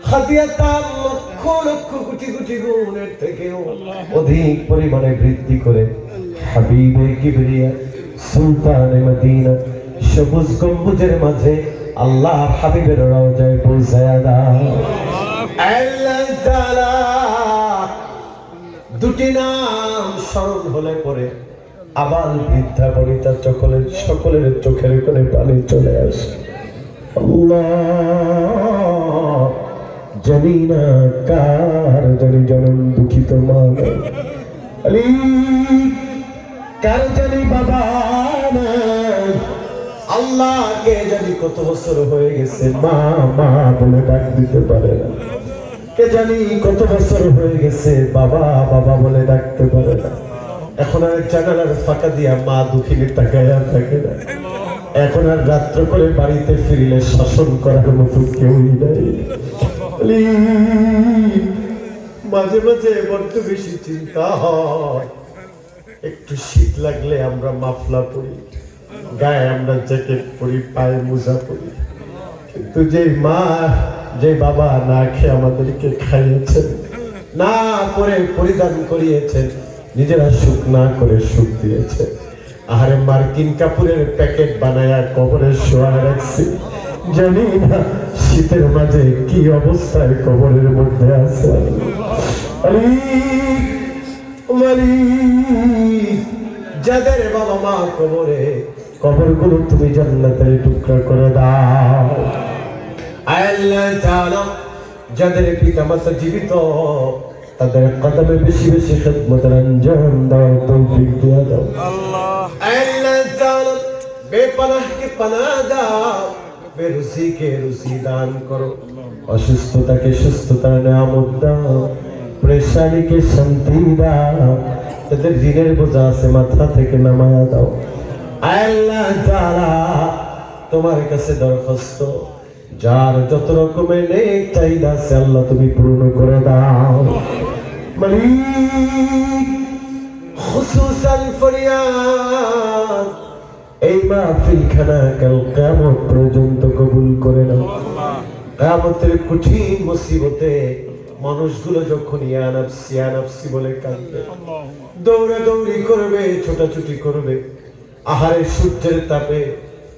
খাদিয়াতাম লক্ষ লক্ষ কোটি কোটি গুণের থেকেও অধিক পরিমাণে বৃদ্ধি করে হাবিবে কিবরিয়া সুলতানে মদিনা সবুজ গম্বুজের মাঝে আল্লাহ হাবিবের রওজায় পৌঁছায়া দাও। আল্লাহ তাআলা দুটি নাম স্মরণ হলে পরে আবাল বৃদ্ধা বনিতা সকলের চোখের কোণে পানি চলে আসে। আল্লাহ জানি না কার জানি জনম দুঃখিত মা আলী, কার জানি বাবা না, আল্লাহ কে জানি কত বছর হয়ে গেছে মা মা বলে ডাক দিতে পারে না, কে জানি কত বছর হয়ে গেছে বাবা বাবা বলে ডাকতে পারে না। এখন আর জানালার ফাঁকা দিয়া মা দুঃখিনী তাকায় আর থাকে না। এখন আর রাত্র করে বাড়িতে ফিরলে শাসন করার মতো কেউই নাই। মাঝে মাঝে বড্ড বেশি চিন্তা হয়, একটু শীত লাগলে আমরা মাফলা পরি, গায়ে আমরা জ্যাকেট পরি, পায়ে মোজা পরি, কিন্তু যে মা যে বাবা না খেয়ে আমাদেরকে খাইয়েছেন, না করে পরিধান করিয়েছেন, নিজেরা সুখ না করে সুখ দিয়েছে। আহারে মার্কিন কাপড়ের প্যাকেট বানায়া কবরে শোয়া রাখছি, জানি না শীতের মাঝে কি অবস্থায় কবরের মধ্যে আছে। যাদের বাবা মা কবরে, কবরগুলো তুমি জান্নাতের টুকরা করে দাও। আল্লাহ তাআলা যাদের পিতা মাতা জীবিত তাদের কদমে বেশি বেশি খিদমতের আঞ্জাম দাও, তৌফিক দিয়ে দাও। আল্লাহ তাআলা বেপনাহকে পানাহ দাও, বেরুজিকে রুজি দান করো, অসুস্থতাকে সুস্থতার নিয়ামত দাও, পরেশানিকে শান্তি দাও, তাদের দিনের বোঝা আছে মাথা থেকে নামায়া দাও। আল্লাহ তাআলা তোমার কাছে দরখাস্ত, যার যত রকমের নেক চাহিদা আছে আল্লাহ তুমি পূর্ণ করে দাও। মালিক খুসুসান ফরিয়াদ এই মাহফিল খানা কাল কিয়ামত পর্যন্ত কবুল করে নাও। কিয়ামতের কঠিন মুসিবতে মানুষগুলো যখন ইয়া নাফসি বলে কাঁদবে, দৌড়াদৌড়ি করবে, ছোটাছুটি করবে, আহারে সূর্যের তাপে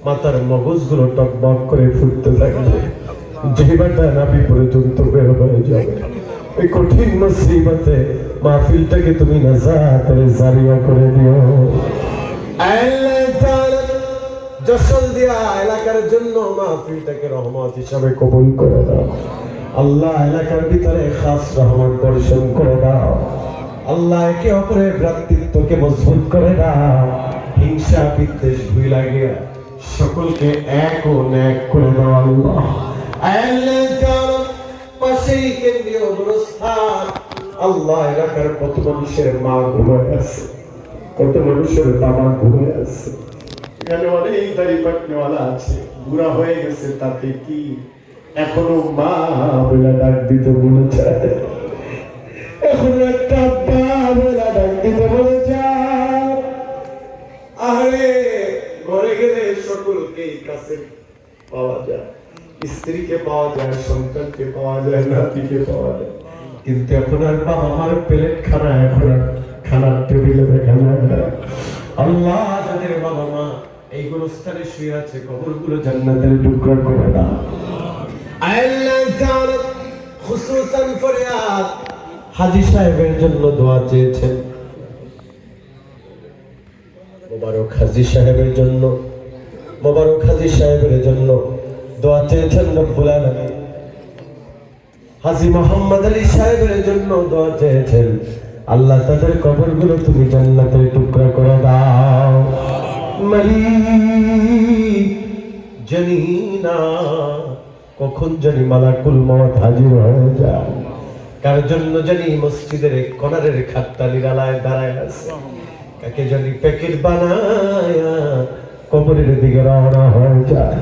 মাথার মগজগুলো টকবক করে ফুটতে থাকবে, জিহ্বাটা নাভি পর্যন্ত বের হয়ে যাবে। এই কঠিন মুসিবতে মাহফিলটাকে তুমি নাজাতের জারিয়া করে দিও। আল্লাহ তাআলা যশল দিয়া এলাকার জন্য মাহফিলটাকে রহমত হিসাবে কবুল করে দাও। আল্লাহ এলাকার ভিতরে খাস রহমত বর্ষণ করে দাও। আল্লাহ একে অপরের ভ্রাতৃত্বকে মজবুত করে দাও। হিংসা বিদ্বেষ ভুলে গিয়া সকলকে এক ও ন্যাক করে দাও। আল্লাহ আল্লাহ তাআলা পাশেই কেন্দ্রীয় গোরস্থান, আল্লাহ এলাকার কত মানুষের মা ঘুমায় আছে, কত মানুষের বাবা ঘুমায় আছে, এখানে অনেক দাড়ি পাকনেওয়ালা আছে, বুড়া হয়ে গেছে, তাতে কি এখনো মা বলে ডাক দিতে মনে চায়, এখনো একটা মা বলে ডাক দিতে মনে চায়। আরে ঘরে গেলে সকলকে কাছে পাওয়া যায়, স্ত্রীকে পাওয়া যায়, সন্তানকে পাওয়া যায়, নাতিকে পাওয়া যায়, কিন্তু এখন আর বাবা মার প্লেট খানা এখন আর খানার টেবিলে দেখা যায় না। আল্লাহ যাদের বাবা মা এই গোরস্থানে শুয়ে আছে কবরগুলো জান্নাতের টুকরা করে দাও। আল্লাহ তাআলা খুসুসান ফরিয়াদ হাজী সাহেবের জন্য দোয়া চেয়েছেন, মোবারক হাজী সাহেবের জন্য, মোবারক হাজী সাহেবের জন্য দোয়া চেয়েছেন রব্বুল আলামিন। হাজী মোহাম্মদ আলী সাহেবের জন্য দোয়া চেয়েছেন, আল্লাহ তাদের কবরগুলো তুমি জান্নাতের টুকরা করে দাও। মালিক জানি না কখন জানি মালাকুল মওত হাজির হয়ে যায়, কার জন্য জানি মসজিদের কোনারের খাটতালির আলায় দাঁড়ায় আছে, কাকে জানি প্যাকেট বানায়া কবরের দিকে রওনা হয়ে যায়।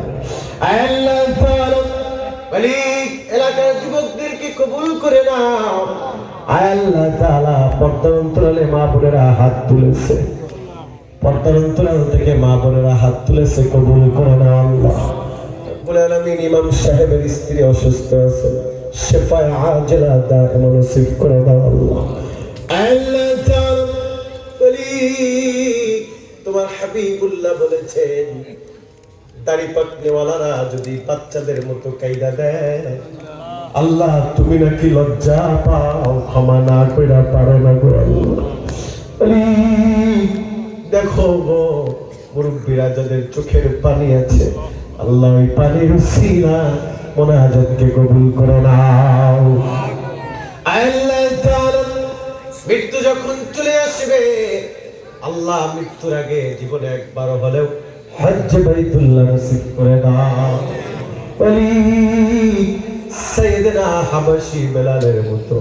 আল্লাহ তাআলা মালিক এলাকার যুবকদেরকে কবুল করে নাও। আল্লাহ তাআলা পর্দার অন্তরালে মা বোনেরা হাত তুলেছে, পর্দার অন্তরাল থেকে মা বোনেরা হাত তুলেছে, কবুল করে নাও আল্লাহ। রব্বুল আলামিন ইমাম সাহেবের স্ত্রী অসুস্থ আছে, শেফায়ে আজেলা দায়েমা নসিব করে দাও আল্লাহ। আল্লাহ তাআলা বলি তোমার হাবিবুল্লাহ বলেছেন দাড়ি পাকনেওয়ালারা যদি বাচ্চাদের মতো কাইদা দেয় আল্লাহ তুমি নাকি লজ্জা পাও, ক্ষমা না কইরা পারো না গো আল্লাহ। দেখো গো মুরব্বীরা যাদের চোখের পানি আছে আল্লাহ ওই পানির উসিলা মুনাজাতকে কবুল করে নাও। আল্লাহ তাআলা মৃত্যু যখন চলে আসবে আল্লাহ মৃত্যুর আগে জীবনে একবার হলেও হজ্জ বাইতুল্লাহ নসিব করে দাও। সাইয়েদনা হাবশী বেলালের মতো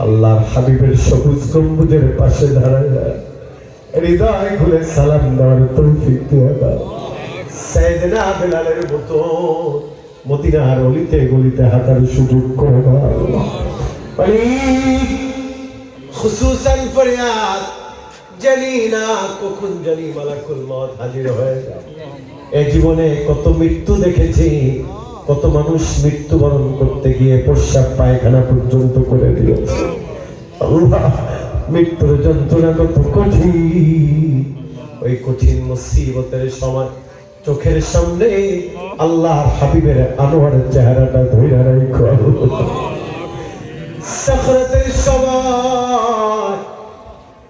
আল্লাহর হাবিবের সবুজ গম্বুজের পাশে দাঁড়ায় হৃদয় খুলে সালাম দেওয়ার তৌফিক দিয়ে দাও। সাইয়েদনা বেলালের মতো মদিনার অলিতে গলিতে হাঁটার সুযোগ করে দাও আল্লাহ। খুসুসান ফরিয়াদ জানি না কখন জানি মালাকুল মউত হাজির হয়ে যায়। এই জীবনে কত মৃত্যু দেখেছি, কত মানুষ মৃত্যুবরণ করতে গিয়ে প্রস্রাব পায়খানা পর্যন্ত করে দিয়েছে। আল্লাহ মৃত্যুর যন্ত্রণা কত কঠিন, ওই কঠিন মুসিবতের সময় চোখের সামনে আল্লাহর হাবিবের আনোয়ারের চেহারাটা ধইরা রাখো। সাকরাতের সময়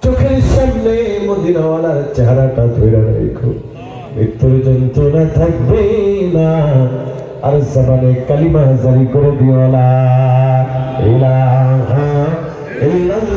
চোখের সামনে মদিনাওয়ালার চেহারাটা ধইরা রাখো। মৃত্যুর যন্ত্রণা থাকবে না, আর জবানে কালিমা জারি করে দিও লা ইলাহা ইল্লাল্লাহ।